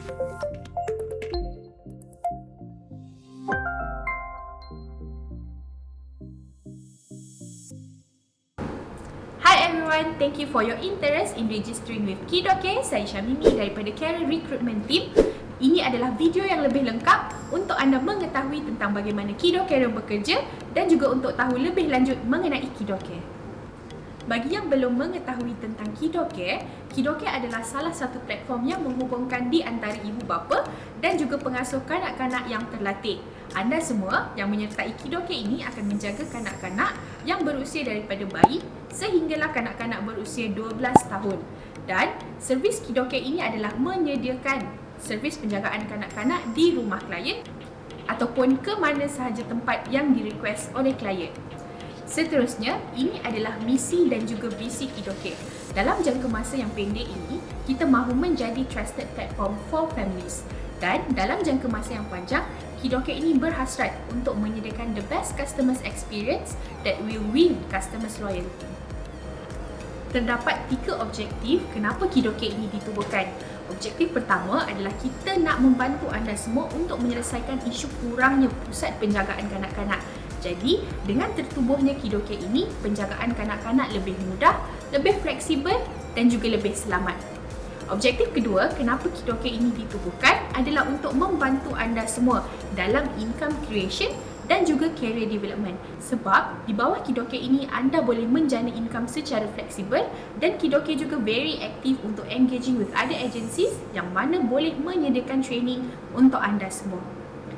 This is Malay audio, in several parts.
Hi everyone, thank you for your interest in registering with Kidoke. Saya Syamimi daripada Career Recruitment Team. Ini adalah video yang lebih lengkap untuk anda mengetahui tentang bagaimana Kidoke bekerja dan juga untuk tahu lebih lanjut mengenai Kidoke. Bagi yang belum mengetahui tentang Kidoke, Kidoke adalah salah satu platform yang menghubungkan di antara ibu bapa dan juga pengasuh kanak-kanak yang terlatih. Anda semua yang menyertai Kidoke ini akan menjaga kanak-kanak yang berusia daripada bayi sehinggalah kanak-kanak berusia 12 tahun. Dan servis Kidoke ini adalah menyediakan servis penjagaan kanak-kanak di rumah klien ataupun ke mana sahaja tempat yang di-request oleh klien. Seterusnya, ini adalah misi dan juga visi Kidoke. Dalam jangka masa yang pendek ini, kita mahu menjadi trusted platform for families. Dan dalam jangka masa yang panjang, Kidoke ini berhasrat untuk menyediakan the best customers experience that will win customers loyalty. Terdapat 3 objektif kenapa Kidoke ini ditubuhkan. Objektif pertama adalah kita nak membantu anda semua untuk menyelesaikan isu kurangnya pusat penjagaan kanak-kanak. Jadi, dengan tertubuhnya Kidoke ini, penjagaan kanak-kanak lebih mudah, lebih fleksibel dan juga lebih selamat. Objektif kedua, kenapa Kidoke ini ditubuhkan adalah untuk membantu anda semua dalam income creation dan juga career development. Sebab di bawah Kidoke ini anda boleh menjana income secara fleksibel dan Kidoke juga very aktif untuk engaging with other agencies yang mana boleh menyediakan training untuk anda semua.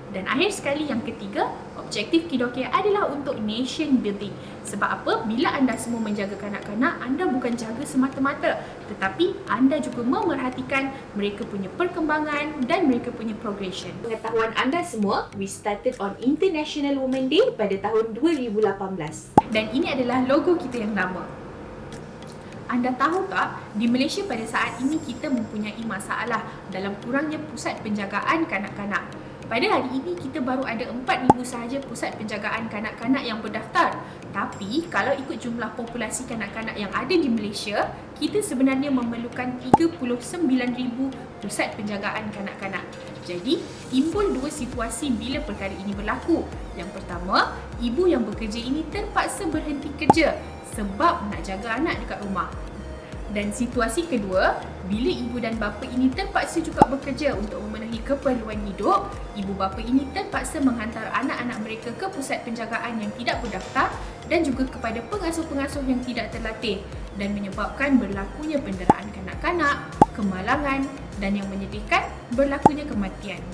Dan akhir sekali yang ketiga, objektif Kidoke adalah untuk nation building. Sebab apa? Bila anda semua menjaga kanak-kanak, anda bukan jaga semata-mata, tetapi anda juga memerhatikan mereka punya perkembangan dan mereka punya progression. Pengetahuan anda semua, we started on International Women's Day pada tahun 2018. Dan ini adalah logo kita yang lama. Anda tahu tak, di Malaysia pada saat ini kita mempunyai masalah dalam kurangnya pusat penjagaan kanak-kanak. Pada hari ini, kita baru ada 4,000 sahaja pusat penjagaan kanak-kanak yang berdaftar. Tapi, kalau ikut jumlah populasi kanak-kanak yang ada di Malaysia, kita sebenarnya memerlukan 39,000 pusat penjagaan kanak-kanak. Jadi, timbul 2 situasi bila perkara ini berlaku. Yang pertama, ibu yang bekerja ini terpaksa berhenti kerja sebab nak jaga anak dekat rumah. Dan situasi kedua, bila ibu dan bapa ini terpaksa juga bekerja untuk memenuhi keperluan hidup, ibu bapa ini terpaksa menghantar anak-anak mereka ke pusat penjagaan yang tidak berdaftar dan juga kepada pengasuh-pengasuh yang tidak terlatih dan menyebabkan berlakunya penderaan kanak-kanak, kemalangan dan yang menyedihkan berlakunya kematian.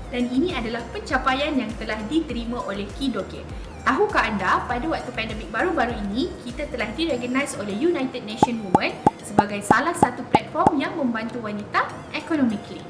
Dan ini adalah pencapaian yang telah diterima oleh Kidoke. Tahukah anda, pada waktu pandemik baru-baru ini, kita telah direkognize oleh United Nations Women sebagai salah satu platform yang membantu wanita economically.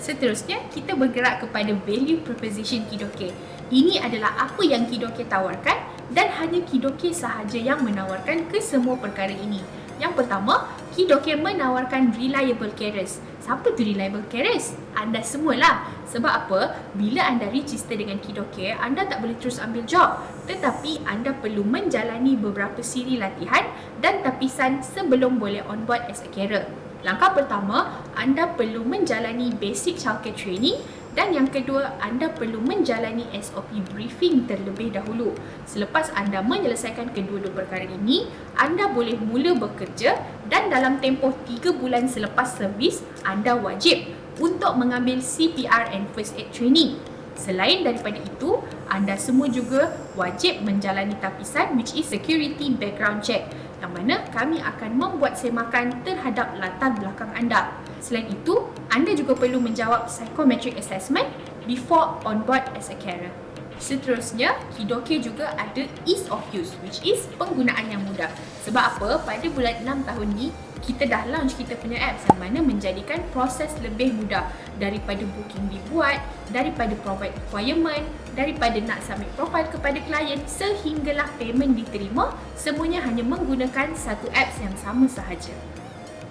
Seterusnya, kita bergerak kepada value proposition Kidoke. Ini adalah apa yang Kidoke tawarkan dan hanya Kidoke sahaja yang menawarkan ke semua perkara ini. Yang pertama, Kidoke menawarkan reliable carers. Siapa tu reliable carers? Anda semualah. Sebab apa? Bila anda register dengan Kidoke, anda tak boleh terus ambil job. Tetapi anda perlu menjalani beberapa siri latihan dan tapisan sebelum boleh on board as a carer. Langkah pertama, anda perlu menjalani basic childcare training. Dan yang kedua, anda perlu menjalani SOP briefing terlebih dahulu. Selepas anda menyelesaikan kedua-dua perkara ini, anda boleh mula bekerja dan dalam tempoh 3 bulan selepas servis, anda wajib untuk mengambil CPR and First Aid Training. Selain daripada itu, anda semua juga wajib menjalani tapisan which is Security Background Check, yang mana kami akan membuat semakan terhadap latar belakang anda. Selain itu, anda juga perlu menjawab psychometric assessment before on board as a carer. Seterusnya, Kidoke juga ada ease of use which is penggunaan yang mudah. Sebab apa? Pada bulan 6 tahun ni, kita dah launch kita punya apps yang mana menjadikan proses lebih mudah. Daripada booking dibuat, daripada provide requirement, daripada nak submit profile kepada klien sehinggalah payment diterima, semuanya hanya menggunakan satu apps yang sama sahaja.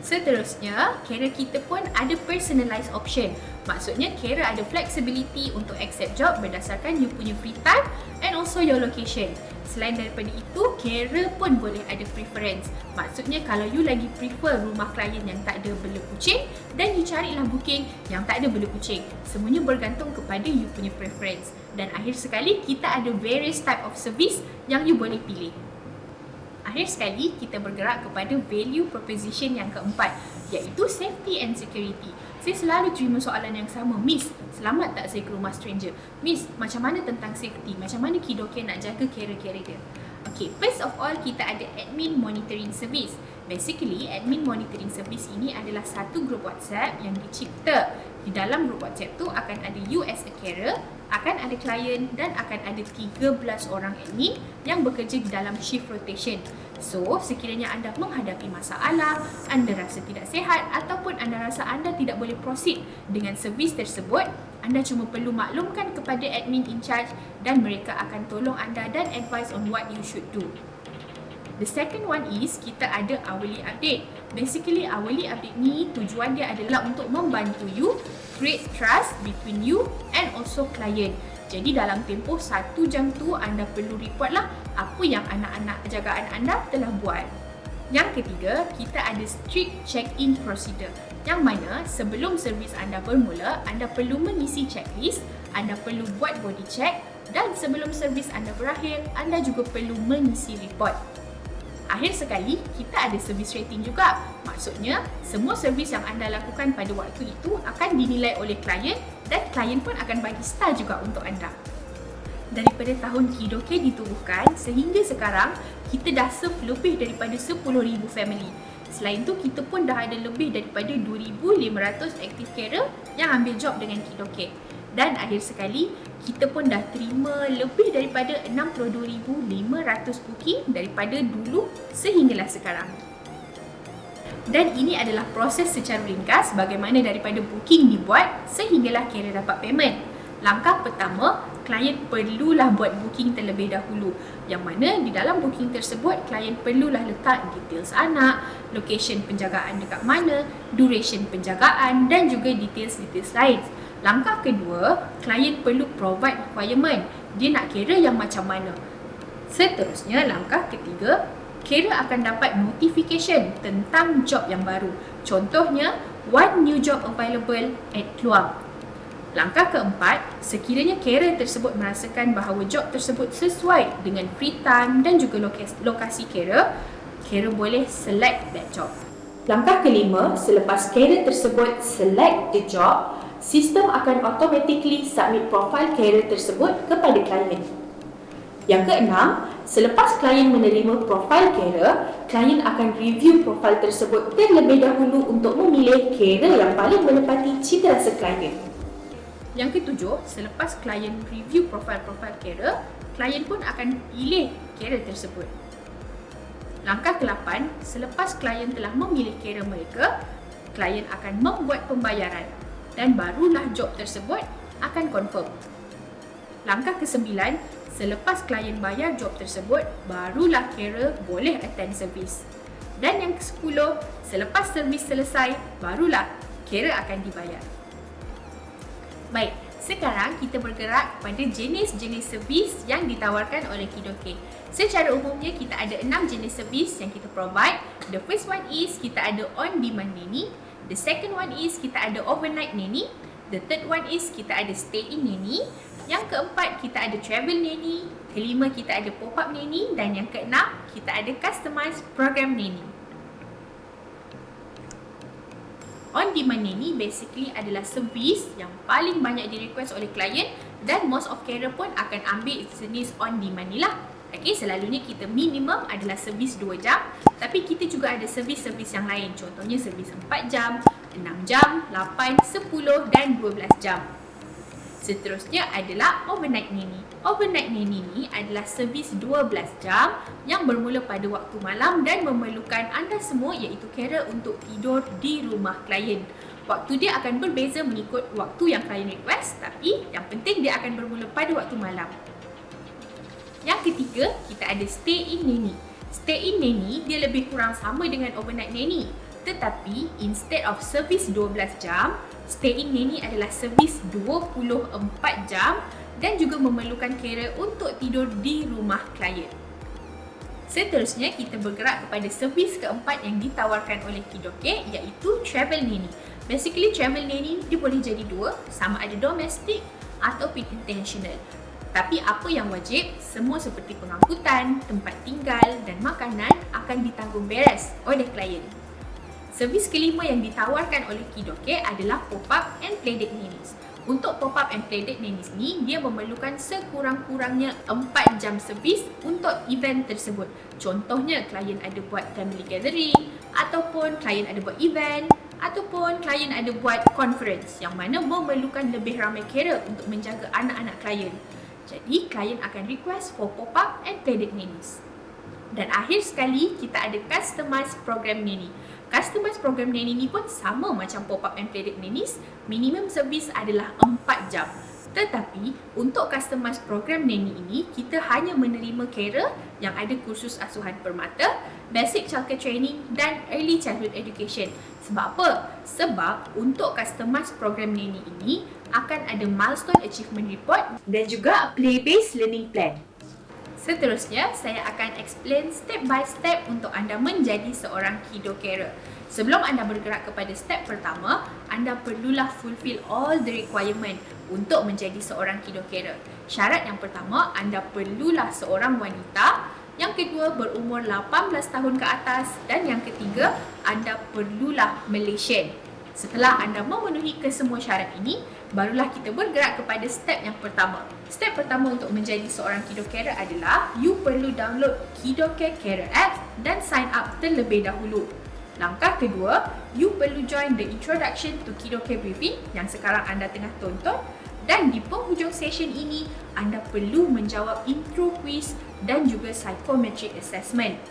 Seterusnya, carer kita pun ada personalized option. Maksudnya, carer ada flexibility untuk accept job berdasarkan you punya free time and also your location. Selain daripada itu, carer pun boleh ada preference. Maksudnya, kalau you lagi prefer rumah klien yang tak ada bela kucing, dan you carilah booking yang tak ada bela kucing. Semuanya bergantung kepada you punya preference. Dan akhir sekali, kita ada various type of service yang you boleh pilih. Akhir sekali, kita bergerak kepada value proposition yang keempat, iaitu safety and security. Saya selalu terima soalan yang sama, Miss, selamat tak saya ke rumah stranger? Miss, macam mana tentang safety? Macam mana KidoCare nak jaga carer-carer dia? Okay, first of all, kita ada admin monitoring service. Basically, admin monitoring service ini adalah satu grup WhatsApp yang dicipta. Di dalam grup WhatsApp tu akan ada you as a carer, akan ada klien dan akan ada 13 orang admin yang bekerja di dalam shift rotation. So, sekiranya anda menghadapi masalah, anda rasa tidak sihat ataupun anda rasa anda tidak boleh proceed dengan servis tersebut, anda cuma perlu maklumkan kepada admin in charge dan mereka akan tolong anda dan advise on what you should do. The second one is kita ada hourly update. Basically hourly update ni tujuan dia adalah untuk membantu you create trust between you and also client. Jadi dalam tempoh 1 jam tu anda perlu report lah apa yang anak-anak jagaan anda telah buat. Yang ketiga, kita ada strict check-in procedure. Yang mana sebelum servis anda bermula, anda perlu mengisi checklist, anda perlu buat body check dan sebelum servis anda berakhir, anda juga perlu mengisi report. Akhir sekali, kita ada service rating juga. Maksudnya, semua servis yang anda lakukan pada waktu itu akan dinilai oleh klien dan klien pun akan bagi star juga untuk anda. Daripada tahun KidoCare ditubuhkan sehingga sekarang, kita dah serve lebih daripada 10,000 family. Selain tu, kita pun dah ada lebih daripada 2,500 active carer yang ambil job dengan KidoCare. Dan akhir sekali, kita pun dah terima lebih daripada 62,500 booking daripada dulu sehinggalah sekarang. Dan ini adalah proses secara ringkas bagaimana daripada booking dibuat sehinggalah carer dapat payment. Langkah pertama, klien perlulah buat booking terlebih dahulu. Yang mana di dalam booking tersebut, klien perlulah letak details anak, location penjagaan dekat mana, duration penjagaan dan juga details-details lain. Langkah kedua, klien perlu provide requirement. Dia nak carer yang macam mana. Seterusnya, langkah ketiga, carer akan dapat notification tentang job yang baru. Contohnya, one new job available at Kluang. Langkah keempat, sekiranya carer tersebut merasakan bahawa job tersebut sesuai dengan free time dan juga lokasi carer, carer boleh select that job. Langkah kelima, selepas carer tersebut select the job, sistem akan automatically submit profile carer tersebut kepada klien. Yang keenam, selepas klien menerima profile carer, klien akan review profile tersebut terlebih dahulu untuk memilih carer yang paling menepati citarasa klien. Yang ketujuh, selepas klien review profile-profile carer, klien pun akan pilih carer tersebut. Langkah ke-8, selepas klien telah memilih carer mereka, klien akan membuat pembayaran dan barulah job tersebut akan confirm. Langkah ke-9, selepas klien bayar job tersebut, barulah carer boleh attend servis. Dan yang ke-10, selepas servis selesai, barulah carer akan dibayar. Baik, sekarang kita bergerak kepada jenis-jenis servis yang ditawarkan oleh KidoCare. Secara umumnya, kita ada 6 jenis servis yang kita provide. The first one is kita ada on-demand nanny. The second one is kita ada overnight nanny. The third one is kita ada stay-in nanny. Yang keempat, kita ada travel nanny. Kelima, kita ada pop-up nanny. Dan yang keenam, kita ada customized program nanny. On-demand nanny basically adalah servis yang paling banyak di-request oleh klien dan most of carer pun akan ambil jenis on-demand ni lah. Okay, selalunya kita minimum adalah servis 2 jam, tapi kita juga ada servis-servis yang lain. Contohnya servis 4 jam, 6 jam, 8, 10 dan 12 jam. Seterusnya adalah overnight nanny. Overnight nanny ni adalah servis 12 jam yang bermula pada waktu malam dan memerlukan anda semua iaitu carer untuk tidur di rumah klien. Waktu dia akan berbeza mengikut waktu yang klien request, tapi yang penting dia akan bermula pada waktu malam. Yang ketiga, kita ada stay-in nanny. Stay-in nanny dia lebih kurang sama dengan overnight nanny. Tetapi instead of servis 12 jam, stay-in nanny adalah servis 24 jam dan juga memerlukan carer untuk tidur di rumah klien. Seterusnya, kita bergerak kepada servis keempat yang ditawarkan oleh Kidoke, iaitu travel nanny. Basically, travel nanny dia boleh jadi dua, sama ada domestik ataupun international. Tapi apa yang wajib, semua seperti pengangkutan, tempat tinggal dan makanan akan ditanggung beres oleh klien. Servis kelima yang ditawarkan oleh Kidoke adalah pop-up and playdate nannies. Untuk pop-up and playdate nannies ni, dia memerlukan sekurang-kurangnya 4 jam servis untuk event tersebut. Contohnya, klien ada buat family gathering, ataupun klien ada buat event, ataupun klien ada buat conference yang mana memerlukan lebih ramai carer untuk menjaga anak-anak klien. Jadi, klien akan request for pop-up and playdate nannies. Dan akhir sekali, kita ada customized program nanny. Customized program nanny ni pun sama macam pop-up and playdate nannies, minimum servis adalah 4 jam. Tetapi, untuk customized program nanny ini, kita hanya menerima carer yang ada kursus asuhan permata, basic childcare training dan early childhood education. Sebab apa? Sebab untuk customized program nanny ini akan ada milestone achievement report dan juga play-based learning plan. Seterusnya, saya akan explain step by step untuk anda menjadi seorang kiddo carer. Sebelum anda bergerak kepada step pertama, anda perlulah fulfill all the requirement untuk menjadi seorang kiddo carer. Syarat yang pertama, anda perlulah seorang wanita. Yang kedua, berumur 18 tahun ke atas. Dan yang ketiga, anda perlulah Malaysian. Setelah anda memenuhi kesemua syarat ini, barulah kita bergerak kepada step yang pertama. Step pertama untuk menjadi seorang kiddo carer adalah you perlu download Kidoke Carer app dan sign up terlebih dahulu. Langkah kedua, you perlu join the introduction to Kidoke briefing yang sekarang anda tengah tonton, dan di penghujung session ini anda perlu menjawab intro quiz dan juga psychometric assessment.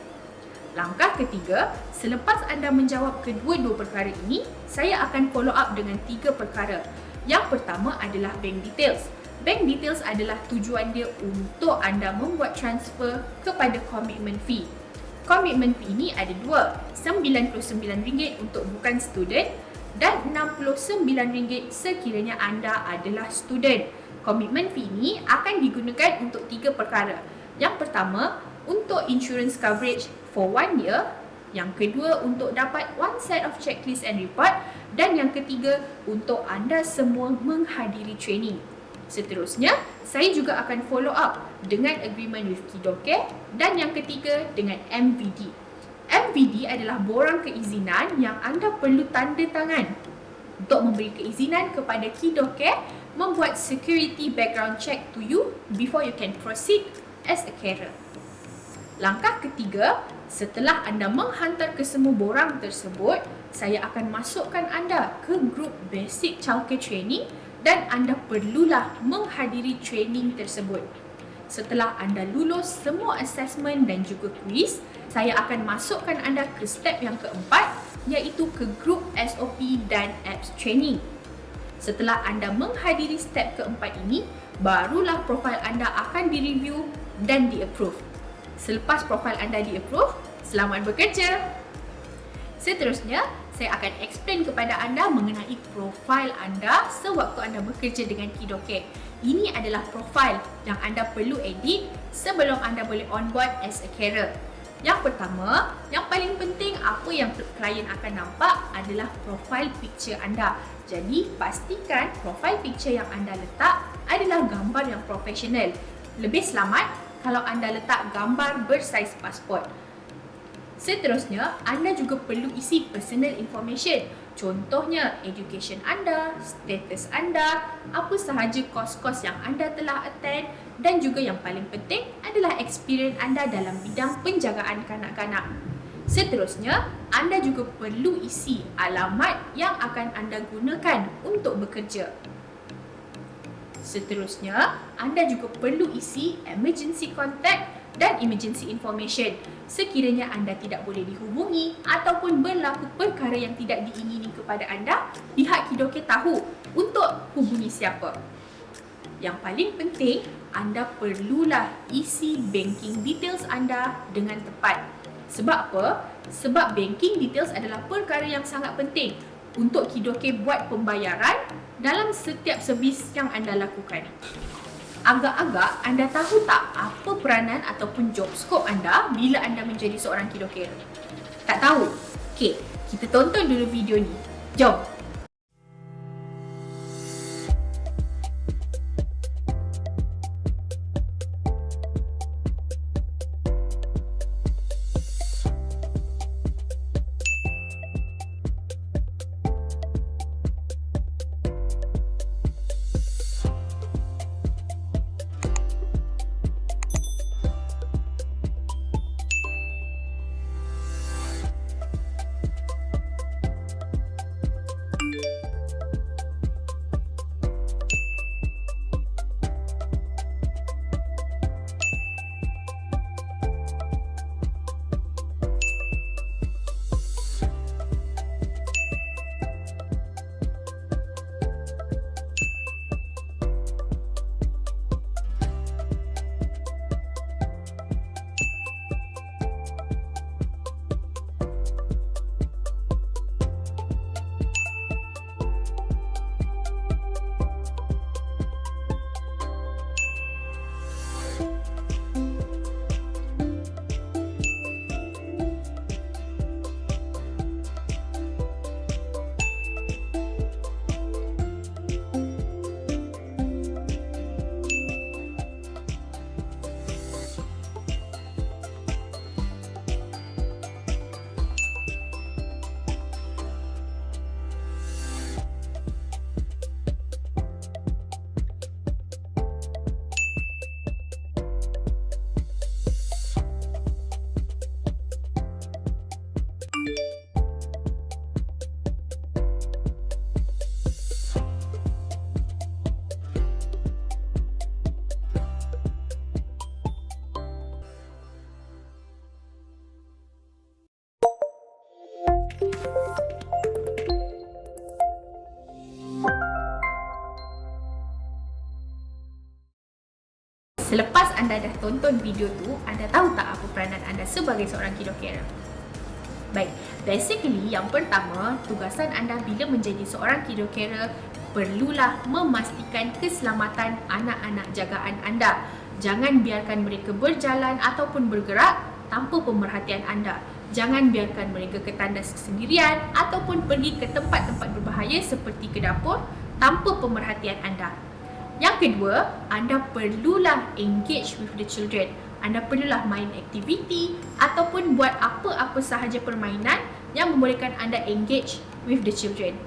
Langkah ketiga, selepas anda menjawab kedua-dua perkara ini, saya akan follow up dengan 3 perkara. Yang pertama adalah bank details. Bank details adalah tujuan dia untuk anda membuat transfer kepada commitment fee. Commitment fee ini ada dua, RM99 untuk bukan student dan RM69 sekiranya anda adalah student. Commitment fee ini akan digunakan untuk 3 perkara. Yang pertama, untuk insurance coverage for 1 year. Yang kedua, untuk dapat 1 set of checklist and report. Dan yang ketiga, untuk anda semua menghadiri training. Seterusnya, saya juga akan follow up dengan agreement with Kidoke. Dan yang ketiga, dengan MVD. MVD adalah borang keizinan yang anda perlu tanda tangan untuk memberi keizinan kepada Kidoke membuat security background check to you before you can proceed as a carer. Langkah ketiga, setelah anda menghantar kesemua borang tersebut, saya akan masukkan anda ke grup basic childcare training dan anda perlulah menghadiri training tersebut. Setelah anda lulus semua assessment dan juga quiz, saya akan masukkan anda ke step yang keempat, iaitu ke grup SOP dan apps training. Setelah anda menghadiri step keempat ini, barulah profil anda akan direview dan di-approve. Selepas profil anda di-approve, selamat bekerja! Seterusnya, saya akan explain kepada anda mengenai profil anda sewaktu anda bekerja dengan Kidoke. Ini adalah profil yang anda perlu edit sebelum anda boleh on board as a carer. Yang pertama, yang paling penting apa yang klien akan nampak adalah profil picture anda. Jadi, pastikan profil picture yang anda letak adalah gambar yang profesional. Lebih selamat kalau anda letak gambar bersaiz pasport. Seterusnya, anda juga perlu isi personal information. Contohnya, education anda, status anda, apa sahaja kos-kos yang anda telah attend dan juga yang paling penting adalah experience anda dalam bidang penjagaan kanak-kanak. Seterusnya, anda juga perlu isi alamat yang akan anda gunakan untuk bekerja. Seterusnya, anda juga perlu isi emergency contact dan emergency information. Sekiranya anda tidak boleh dihubungi ataupun berlaku perkara yang tidak diingini kepada anda, pihak Kidoke tahu untuk hubungi siapa. Yang paling penting, anda perlulah isi banking details anda dengan tepat. Sebab apa? Sebab banking details adalah perkara yang sangat penting untuk Kidoke buat pembayaran dalam setiap servis yang anda lakukan. Agak-agak anda tahu tak apa peranan ataupun job scope anda bila anda menjadi seorang Kidoke? Tak tahu? Okey, kita tonton dulu video ni. Jom! Selepas anda dah tonton video tu, anda tahu tak apa peranan anda sebagai seorang Kidoke? Baik, basically yang pertama, tugasan anda bila menjadi seorang Kidoke perlulah memastikan keselamatan anak-anak jagaan anda. Jangan biarkan mereka berjalan ataupun bergerak tanpa pemerhatian anda. Jangan biarkan mereka ketandas sendirian ataupun pergi ke tempat-tempat berbahaya seperti ke dapur tanpa pemerhatian anda. Yang kedua, anda perlulah engage with the children. Anda perlulah main aktiviti ataupun buat apa-apa sahaja permainan yang membolehkan anda engage with the children.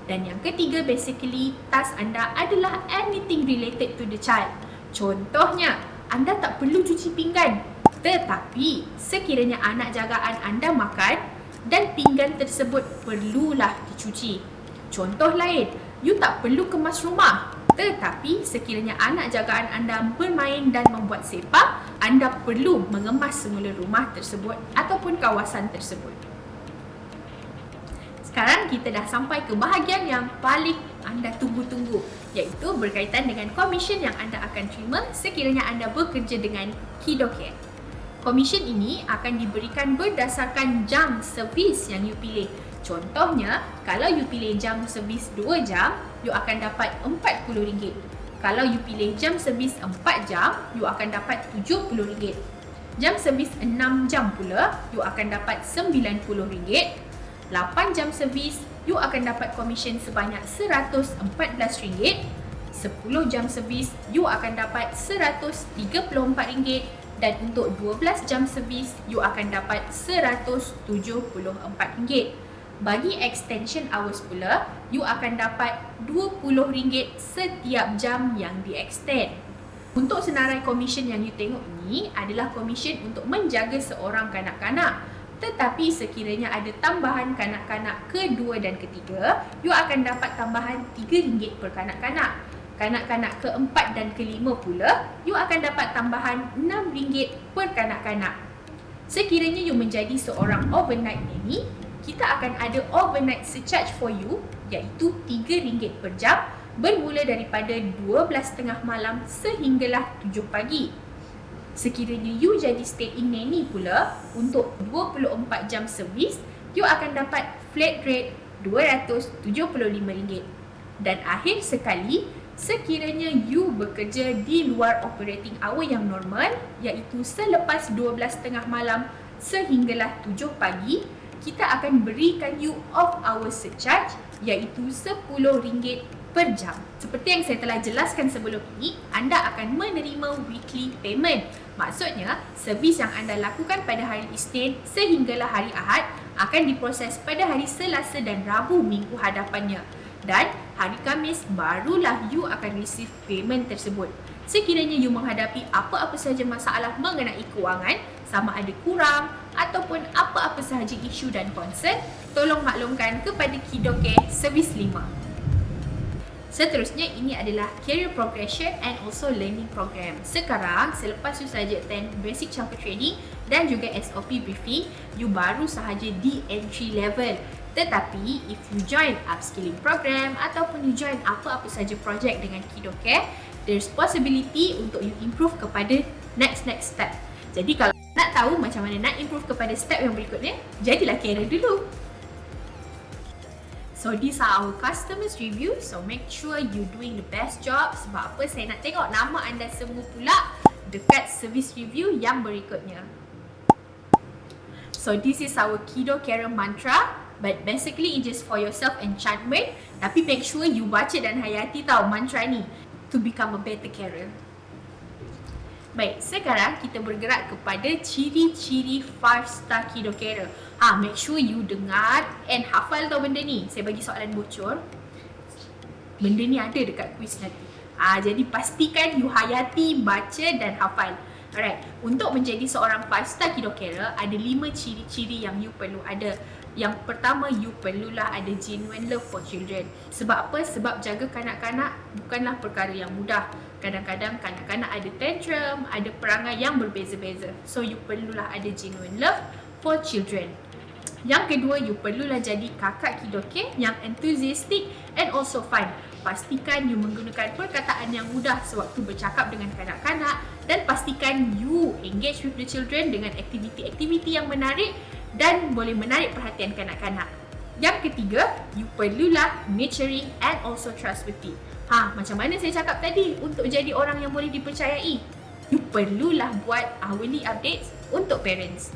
Dan yang ketiga, basically, task anda adalah anything related to the child. Contohnya, anda tak perlu cuci pinggan. Tetapi, sekiranya anak jagaan anda makan dan pinggan tersebut perlulah dicuci. Contoh lain, you tak perlu kemas rumah. Tetapi sekiranya anak jagaan anda bermain dan membuat sepak, anda perlu mengemas semula rumah tersebut ataupun kawasan tersebut. Sekarang kita dah sampai ke bahagian yang paling anda tunggu-tunggu, iaitu berkaitan dengan komisen yang anda akan terima sekiranya anda bekerja dengan Kidoke. Komisen ini akan diberikan berdasarkan jam servis yang you pilih. Contohnya, kalau you pilih jam servis 2 jam, you akan dapat RM40. Kalau you pilih jam servis 4 jam, you akan dapat RM70. Jam servis 6 jam pula, you akan dapat RM90. 8 jam servis, you akan dapat komisen sebanyak RM114. 10 jam servis, you akan dapat RM134. Dan untuk 12 jam servis, you akan dapat RM174. Bagi extension hours pula, you akan dapat RM20 setiap jam yang di-extend. Untuk senarai komisen yang you tengok ni adalah komisen untuk menjaga seorang kanak-kanak. Tetapi sekiranya ada tambahan kanak-kanak kedua dan ketiga, you akan dapat tambahan RM3 per kanak-kanak. Kanak-kanak keempat dan kelima pula, you akan dapat tambahan RM6 per kanak-kanak. Sekiranya you menjadi seorang overnight nanny, kita akan ada overnight surcharge for you, iaitu RM3 per jam, bermula daripada 12.30 malam sehinggalah 7 pagi. Sekiranya you jadi stay-in nanny pula, untuk 24 jam servis, you akan dapat flat rate RM275. Dan akhir sekali, sekiranya you bekerja di luar operating hour yang normal, iaitu selepas 12.30 malam sehinggalah 7 pagi, kita akan berikan you off hour surcharge, iaitu RM10 per jam. Seperti yang saya telah jelaskan sebelum ini, anda akan menerima weekly payment. Maksudnya, servis yang anda lakukan pada hari Isnin sehinggalah hari Ahad akan diproses pada hari Selasa dan Rabu minggu hadapannya. Dan hari Khamis barulah you akan receive payment tersebut. Sekiranya you menghadapi apa-apa sahaja masalah mengenai kewangan, sama ada kurang ataupun apa-apa sahaja isu dan concern, tolong maklumkan kepada KidoCare Servis 5. Seterusnya, ini adalah Career Progression and also Learning Program. Sekarang, selepas you sahaja attend Basic Childcare Training dan juga SOP Briefing, you baru sahaja di entry level. Tetapi, if you join Upskilling Program ataupun you join apa-apa sahaja projek dengan KidoCare, there's possibility untuk you improve kepada next step. Jadi, kalau nak tahu macam mana nak improve kepada step yang berikutnya, jadilah carer dulu. So these are our customers review. So make sure you doing the best job. Sebab apa? Saya nak tengok nama anda semua pula dekat service review yang berikutnya. So this is our KidoCare mantra. But basically it's just for your self-enchantment. Tapi make sure you baca dan hayati tau mantra ni to become a better carer. Baik, sekarang kita bergerak kepada ciri-ciri 5-star KidoCare. Make sure you dengar and hafal tau benda ni. Saya bagi soalan bocor. Benda ni ada dekat quiz nanti. Jadi pastikan you hayati, baca dan hafal. Alright, untuk menjadi seorang 5-star KidoCare, ada 5 ciri-ciri yang you perlu ada. Yang pertama, you perlulah ada genuine love for children. Sebab apa? Sebab jaga kanak-kanak bukanlah perkara yang mudah. Kadang-kadang kanak-kanak ada tantrum, ada perangai yang berbeza-beza. So, you perlulah ada genuine love for children. Yang kedua, you perlulah jadi kakak KidoCare yang enthusiastic and also fun. Pastikan you menggunakan perkataan yang mudah sewaktu bercakap dengan kanak-kanak dan pastikan you engage with the children dengan aktiviti-aktiviti yang menarik dan boleh menarik perhatian kanak-kanak. Yang ketiga, you perlulah nurturing and also trustworthy. Macam mana saya cakap tadi, untuk jadi orang yang boleh dipercayai, you perlulah buat hourly updates untuk parents.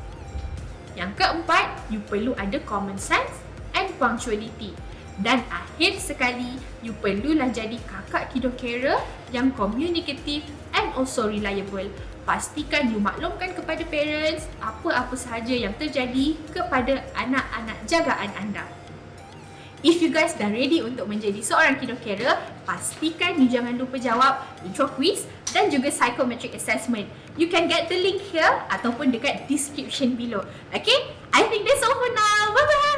Yang keempat, you perlu ada common sense and punctuality. Dan akhir sekali, you perlulah jadi kakak KidoCare yang communicative and also reliable. Pastikan you maklumkan kepada parents apa-apa sahaja yang terjadi kepada anak-anak jagaan anda. If you guys dah ready untuk menjadi seorang KidoCare, pastikan you jangan lupa jawab intro quiz dan juga psychometric assessment. You can get the link here ataupun dekat description below. Okay? I think that's all for now. Bye-bye!